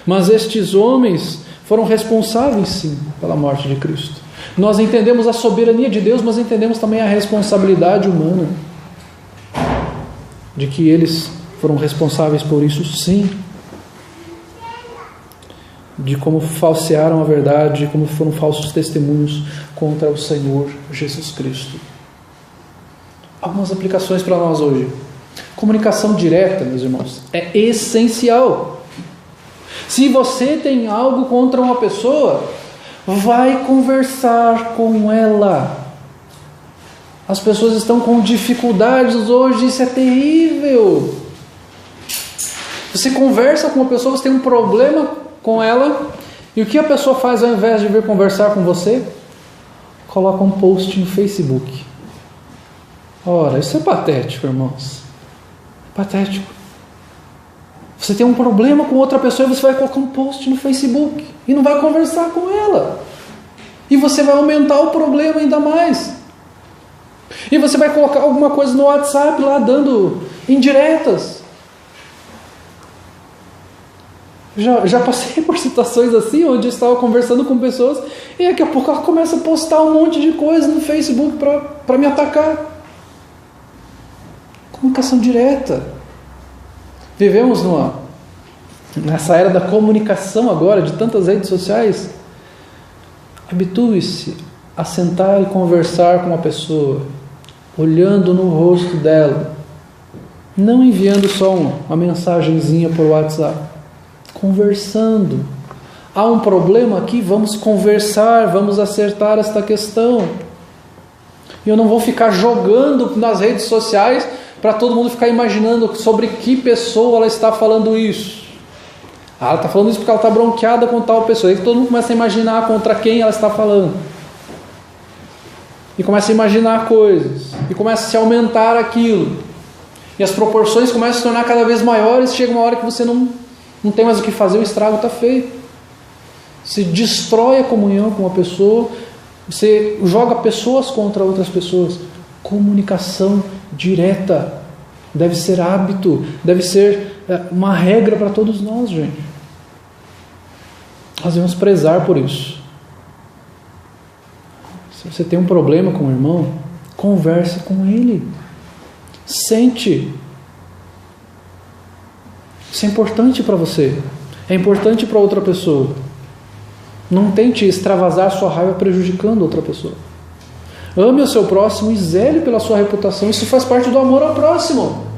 Mas estes homens foram responsáveis, sim, pela morte de Cristo. Nós entendemos a soberania de Deus, mas entendemos também a responsabilidade humana, de que eles foram responsáveis por isso, sim. De como falsearam a verdade, de como foram falsos testemunhos contra o Senhor Jesus Cristo. Algumas aplicações para nós hoje. Comunicação direta, meus irmãos, é essencial. Se você tem algo contra uma pessoa, vai conversar com ela. As pessoas estão com dificuldades hoje, isso é terrível. Você conversa com uma pessoa, você tem um problema com ela, e o que a pessoa faz ao invés de vir conversar com você? Coloca um post no Facebook. Ora, isso é patético, irmãos. Patético. Você tem um problema com outra pessoa e você vai colocar um post no Facebook e não vai conversar com ela, e você vai aumentar o problema ainda mais. E você vai colocar alguma coisa no WhatsApp lá dando indiretas. Já passei por situações assim, onde eu estava conversando com pessoas e daqui a pouco ela começa a postar um monte de coisa no Facebook para me atacar. Comunicação direta. Vivemos nessa era da comunicação agora, de tantas redes sociais. Habitue-se a sentar e conversar com uma pessoa, olhando no rosto dela, não enviando só uma mensagenzinha por WhatsApp, conversando. Há um problema aqui, vamos conversar, vamos acertar esta questão. E eu não vou ficar jogando nas redes sociais para todo mundo ficar imaginando sobre que pessoa ela está falando isso. Ah, ela está falando isso porque ela está bronqueada com tal pessoa. Aí todo mundo começa a imaginar contra quem ela está falando. E começa a imaginar coisas. E começa a se aumentar aquilo. E as proporções começam a se tornar cada vez maiores. Chega uma hora que você não tem mais o que fazer, o estrago está feito. Você destrói a comunhão com uma pessoa. Você joga pessoas contra outras pessoas. Comunicação direta deve ser hábito, deve ser uma regra para todos nós, gente. Nós devemos prezar por isso. Se você tem um problema com o irmão, converse com ele. Sente. Isso é importante para você. É importante para outra pessoa. Não tente extravasar sua raiva prejudicando outra pessoa. Ame o seu próximo e zele pela sua reputação. Isso faz parte do amor ao próximo.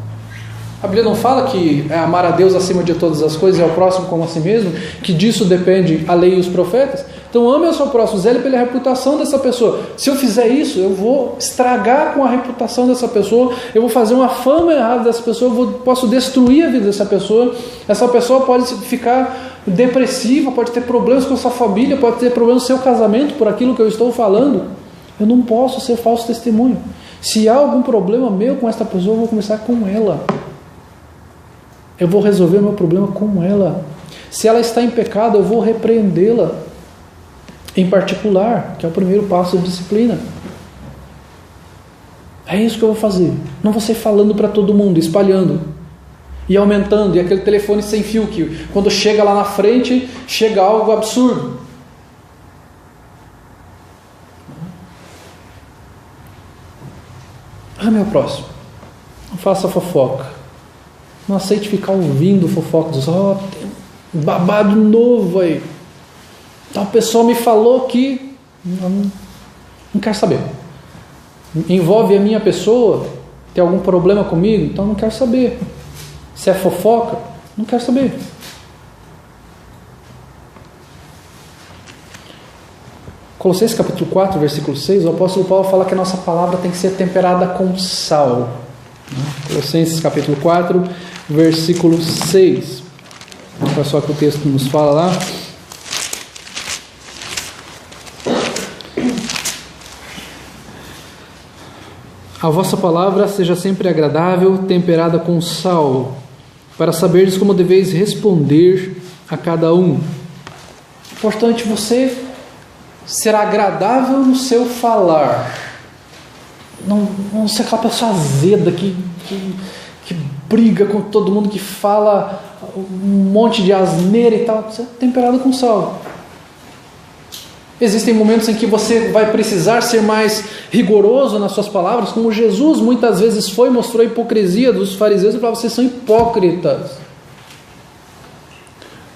A Bíblia não fala que é amar a Deus acima de todas as coisas e ao próximo como a si mesmo, que disso depende a lei e os profetas? Então ame o seu próximo, zele pela reputação dessa pessoa. Se eu fizer isso, eu vou estragar com a reputação dessa pessoa, eu vou fazer uma fama errada dessa pessoa, posso destruir a vida dessa pessoa. Essa pessoa pode ficar depressiva, pode ter problemas com a sua família, pode ter problemas no seu casamento por aquilo que eu estou falando. Eu não posso ser falso testemunho. Se há algum problema meu com esta pessoa, eu vou começar com ela. Eu vou resolver o meu problema com ela. Se ela está em pecado, eu vou repreendê-la. Em particular, que é o primeiro passo da disciplina. É isso que eu vou fazer. Não vou sair falando para todo mundo, espalhando e aumentando. E aquele telefone sem fio que quando chega lá na frente, chega algo absurdo. Ame o próximo. Não faça fofoca. Não aceite ficar ouvindo fofoca dos tem um babado novo aí. Tal pessoa me falou que não quero saber. Envolve a minha pessoa, tem algum problema comigo, então não quero saber. Se é fofoca, não quero saber. Colossenses capítulo 4, versículo 6, o apóstolo Paulo fala que a nossa palavra tem que ser temperada com sal. Colossenses capítulo 4, versículo 6. Olha só que o texto nos fala lá. A vossa palavra seja sempre agradável, temperada com sal, para saberdes como deveis responder a cada um. Importante você ser agradável no seu falar. Não ser aquela pessoa azeda que briga com todo mundo, que fala um monte de asneira e tal. Você é temperado com sal. Existem momentos em que você vai precisar ser mais rigoroso nas suas palavras, como Jesus muitas vezes foi, mostrou a hipocrisia dos fariseus e falou: vocês são hipócritas.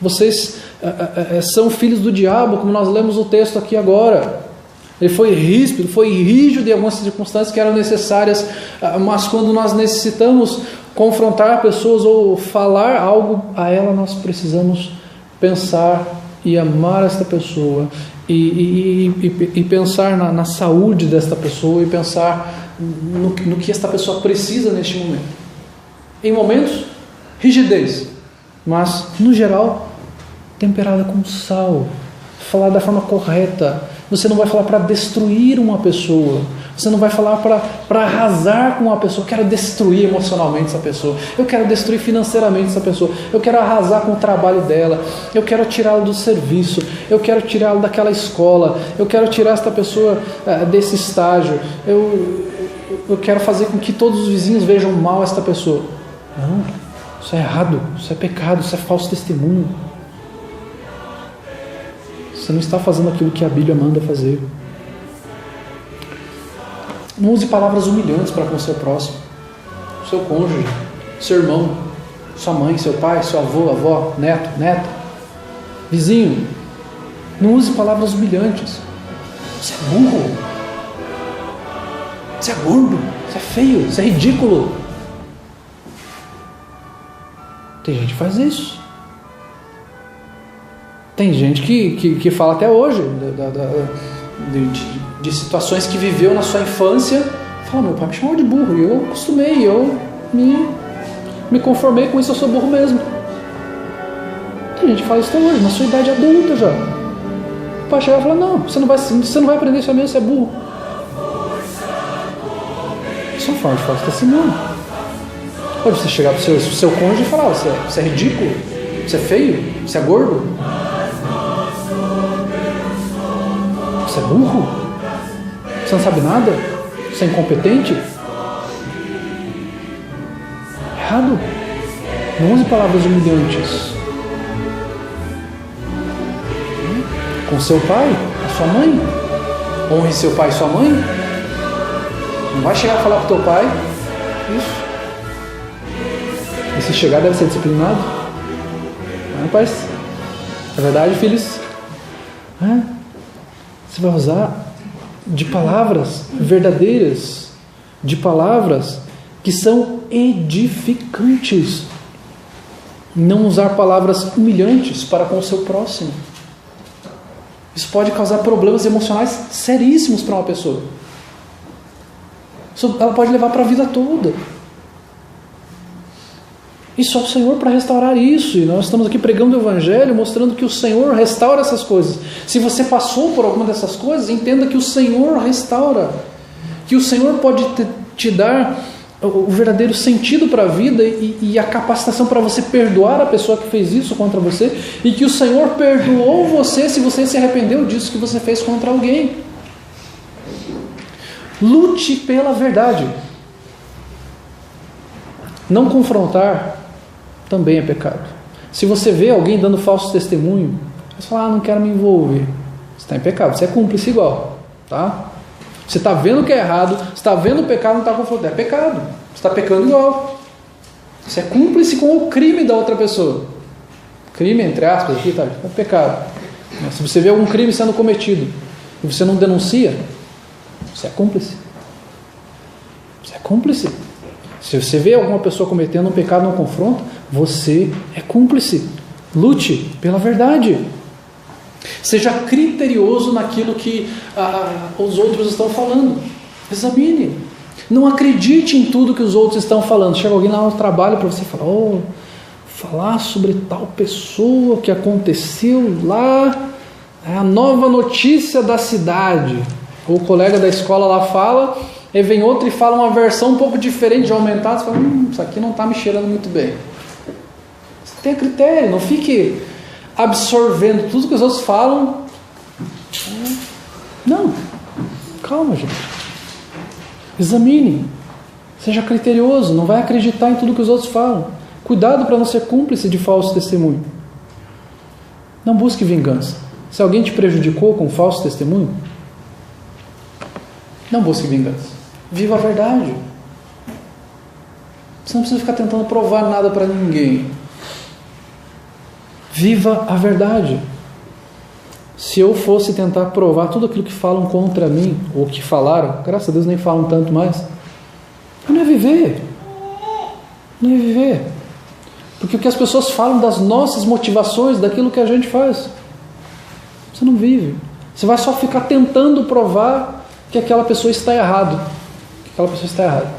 Vocês são filhos do diabo, como nós lemos o texto aqui agora. Ele foi ríspido, foi rígido em algumas circunstâncias que eram necessárias, mas quando nós necessitamos confrontar pessoas ou falar algo a ela, nós precisamos pensar e amar esta pessoa e pensar na saúde desta pessoa e pensar no que esta pessoa precisa neste momento. Em momentos, rigidez, mas no geral, temperada com sal, falar da forma correta. Você não vai falar para destruir uma pessoa. Você não vai falar para arrasar com uma pessoa. Eu quero destruir emocionalmente essa pessoa. Eu quero destruir financeiramente essa pessoa. Eu quero arrasar com o trabalho dela. Eu quero tirá-la do serviço. Eu quero tirá-la daquela escola. Eu quero tirar esta pessoa desse estágio. Eu quero fazer com que todos os vizinhos vejam mal esta pessoa. Não, isso é errado. Isso é pecado. Isso é falso testemunho. Você não está fazendo aquilo que a Bíblia manda fazer. Não use palavras humilhantes para com o seu próximo, seu cônjuge, seu irmão, sua mãe, seu pai, seu avô, avó, neto, neta, vizinho. Não use palavras humilhantes. Você é burro. Você é gordo. Você é feio. Você é ridículo. Tem gente que faz isso. Tem gente que fala até hoje de situações que viveu na sua infância. Fala: meu pai me chamou de burro e eu acostumei, eu me conformei com isso, eu sou burro mesmo. Tem gente que fala isso até hoje, na sua idade adulta já. O pai chegar e falar, não, você não vai aprender isso mesmo, você é burro. Isso é uma forma de falso testemunho. Pode você chegar para o seu cônjuge e falar, você é ridículo, você é feio, você é gordo, você é burro, você não sabe nada, você é incompetente. Errado. Não use palavras humilhantes. Com seu pai, a sua mãe. Honre seu pai e sua mãe. Não vai chegar a falar para o teu pai isso. E se chegar deve ser disciplinado. Não, pai. É verdade, filhos? Você vai usar de palavras verdadeiras, de palavras que são edificantes. Não usar palavras humilhantes para com o seu próximo. Isso pode causar problemas emocionais seríssimos para uma pessoa. Ela pode levar para a vida toda. E só o Senhor para restaurar isso. E nós estamos aqui pregando o Evangelho, mostrando que o Senhor restaura essas coisas. Se você passou por alguma dessas coisas, entenda que o Senhor restaura. Que o Senhor pode te dar o verdadeiro sentido para a vida e a capacitação para você perdoar a pessoa que fez isso contra você, e que o Senhor perdoou você se você se arrependeu disso que você fez contra alguém. Lute pela verdade. Não confrontar também é pecado. Se você vê alguém dando falso testemunho, você fala, não quero me envolver. Você está em pecado, você é cúmplice igual, tá? Você está vendo que é errado, você está vendo o pecado, não está confrontando. É pecado. Você está pecando igual. Você é cúmplice com o crime da outra pessoa. Crime, entre aspas, aqui, tá? É pecado. Se você vê algum crime sendo cometido e você não denuncia, você é cúmplice. Você é cúmplice. Se você vê alguma pessoa cometendo um pecado e não confronta, você é cúmplice. Lute pela verdade. Seja criterioso naquilo que os outros estão falando. Examine. Não acredite em tudo que os outros estão falando. Chega alguém lá no trabalho para você falar, falar sobre tal pessoa que aconteceu lá, é a nova notícia da cidade. O colega da escola lá fala, e vem outro e fala uma versão um pouco diferente de aumentar. Você fala, isso aqui não está me cheirando muito bem. Você tenha critério, não fique absorvendo tudo que os outros falam. Não, calma, gente. Examine, seja criterioso, não vai acreditar em tudo que os outros falam. Cuidado para não ser cúmplice de falso testemunho. Não busque vingança. Se alguém te prejudicou com falso testemunho, não busque vingança. Viva a verdade. Você não precisa ficar tentando provar nada para ninguém. Viva a verdade. Se eu fosse tentar provar tudo aquilo que falam contra mim, ou que falaram, graças a Deus nem falam tanto mais, eu não ia viver. Não ia viver. Porque o que as pessoas falam das nossas motivações, daquilo que a gente faz, você não vive. Você vai só ficar tentando provar que aquela pessoa está errada. Que aquela pessoa está errada.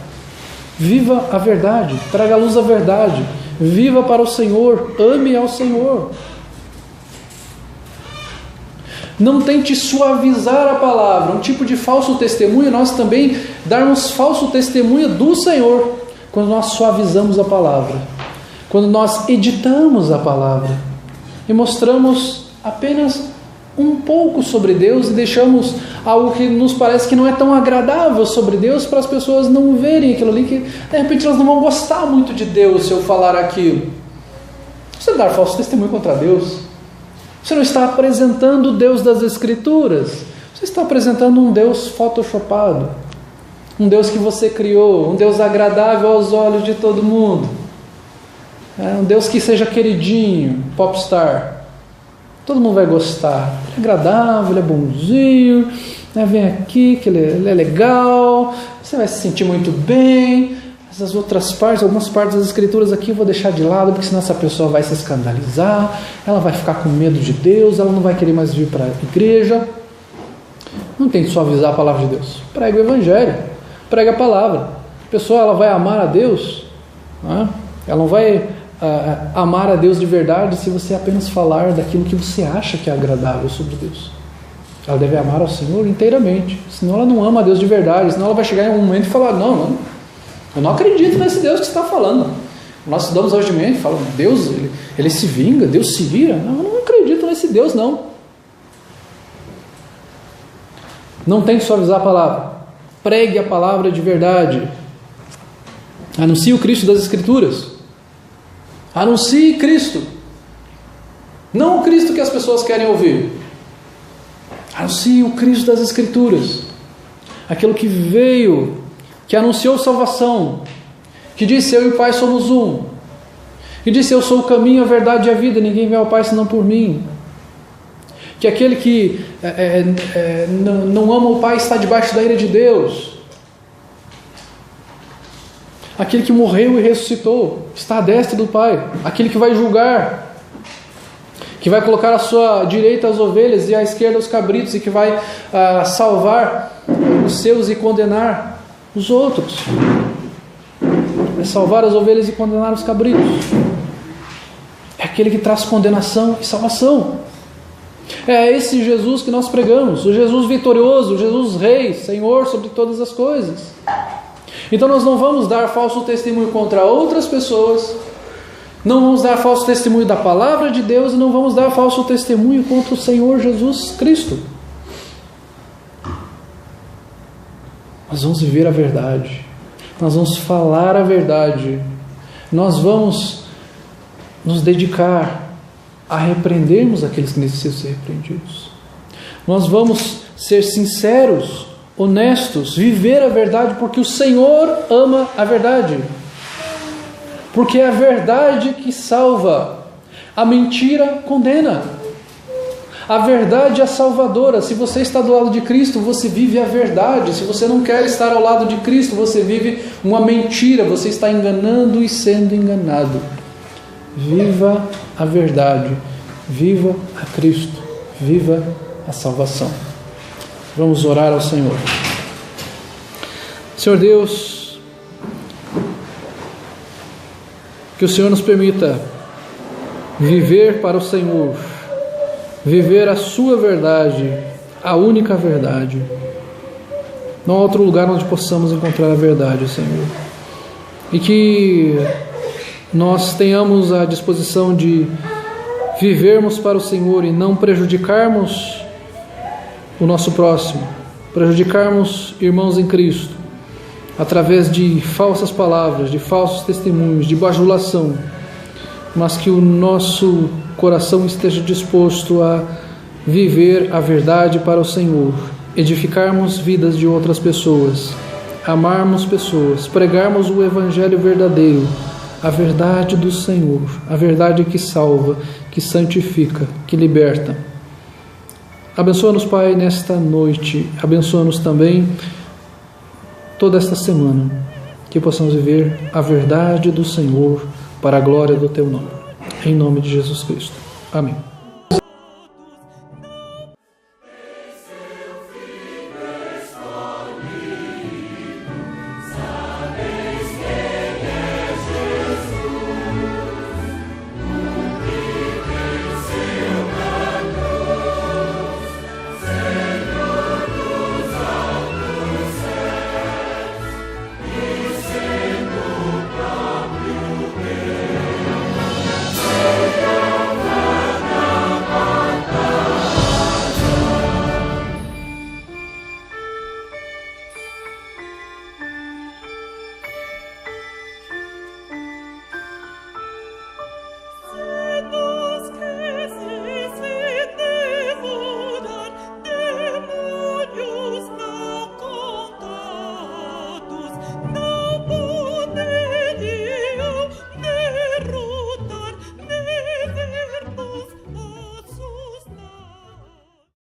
Viva a verdade. Traga à luz a verdade. Viva para o Senhor. Ame ao Senhor. Não tente suavizar a palavra. Um tipo de falso testemunho, nós também darmos falso testemunho do Senhor quando nós suavizamos a palavra, quando nós editamos a palavra e mostramos apenas um pouco sobre Deus e deixamos algo que nos parece que não é tão agradável sobre Deus para as pessoas não verem aquilo ali, que de repente elas não vão gostar muito de Deus se eu falar aquilo. Você dar falso testemunho contra Deus. Você não está apresentando o Deus das Escrituras. Você está apresentando um Deus photoshopado. Um Deus que você criou. Um Deus agradável aos olhos de todo mundo. Um Deus que seja queridinho, popstar. Todo mundo vai gostar. Ele é agradável, ele é bonzinho. Vem aqui, que ele é legal. Você vai se sentir muito bem. As outras partes, algumas partes das Escrituras aqui eu vou deixar de lado, porque senão essa pessoa vai se escandalizar, ela vai ficar com medo de Deus, ela não vai querer mais vir para a igreja. Não tem que suavizar a palavra de Deus. Prega o Evangelho, prega a palavra. A pessoa ela vai amar a Deus, né? Ela não vai amar a Deus de verdade se você apenas falar daquilo que você acha que é agradável sobre Deus. Ela deve amar ao Senhor inteiramente, senão ela não ama a Deus de verdade, senão ela vai chegar em um momento e falar, não, eu não acredito nesse Deus que você está falando. Nós estudamos hoje de manhã e falamos, Deus, ele se vinga, Deus se vira. Não, eu não acredito nesse Deus, não. Não tem que suavizar a palavra. Pregue a palavra de verdade. Anuncie o Cristo das Escrituras. Anuncie Cristo. Não o Cristo que as pessoas querem ouvir. Anuncie o Cristo das Escrituras. Aquilo que veio, que anunciou salvação, que disse, eu e o Pai somos um, que disse, eu sou o caminho, a verdade e a vida, ninguém vem ao Pai senão por mim. Que aquele que não ama o Pai está debaixo da ira de Deus. Aquele que morreu e ressuscitou está à destra do Pai. Aquele que vai julgar, que vai colocar à sua direita as ovelhas e à esquerda os cabritos, e que vai salvar os seus e condenar os outros. Vai salvar as ovelhas e condenar os cabritos. É aquele que traz condenação e salvação. É esse Jesus que nós pregamos, o Jesus vitorioso, o Jesus Rei, Senhor sobre todas as coisas. Então nós não vamos dar falso testemunho contra outras pessoas, não vamos dar falso testemunho da palavra de Deus e não vamos dar falso testemunho contra o Senhor Jesus Cristo. Nós vamos viver a verdade, nós vamos falar a verdade, nós vamos nos dedicar a repreendermos aqueles que necessitam ser repreendidos. Nós vamos ser sinceros, honestos, viver a verdade, porque o Senhor ama a verdade. Porque é a verdade que salva, a mentira condena. A verdade é salvadora. Se você está do lado de Cristo, você vive a verdade. Se você não quer estar ao lado de Cristo, você vive uma mentira, você está enganando e sendo enganado. Viva a verdade, viva a Cristo, viva a salvação. Vamos orar ao Senhor. Senhor Deus, que o Senhor nos permita viver para o Senhor, viver a sua verdade, a única verdade. Não há outro lugar onde possamos encontrar a verdade, Senhor. E que nós tenhamos a disposição de vivermos para o Senhor e não prejudicarmos o nosso próximo, prejudicarmos irmãos em Cristo, através de falsas palavras, de falsos testemunhos, de bajulação, mas que o nosso coração esteja disposto a viver a verdade para o Senhor, edificarmos vidas de outras pessoas, amarmos pessoas, pregarmos o Evangelho verdadeiro, a verdade do Senhor, a verdade que salva, que santifica, que liberta. Abençoa-nos, Pai, nesta noite, abençoa-nos também toda esta semana, que possamos viver a verdade do Senhor para a glória do Teu nome. Em nome de Jesus Cristo. Amém.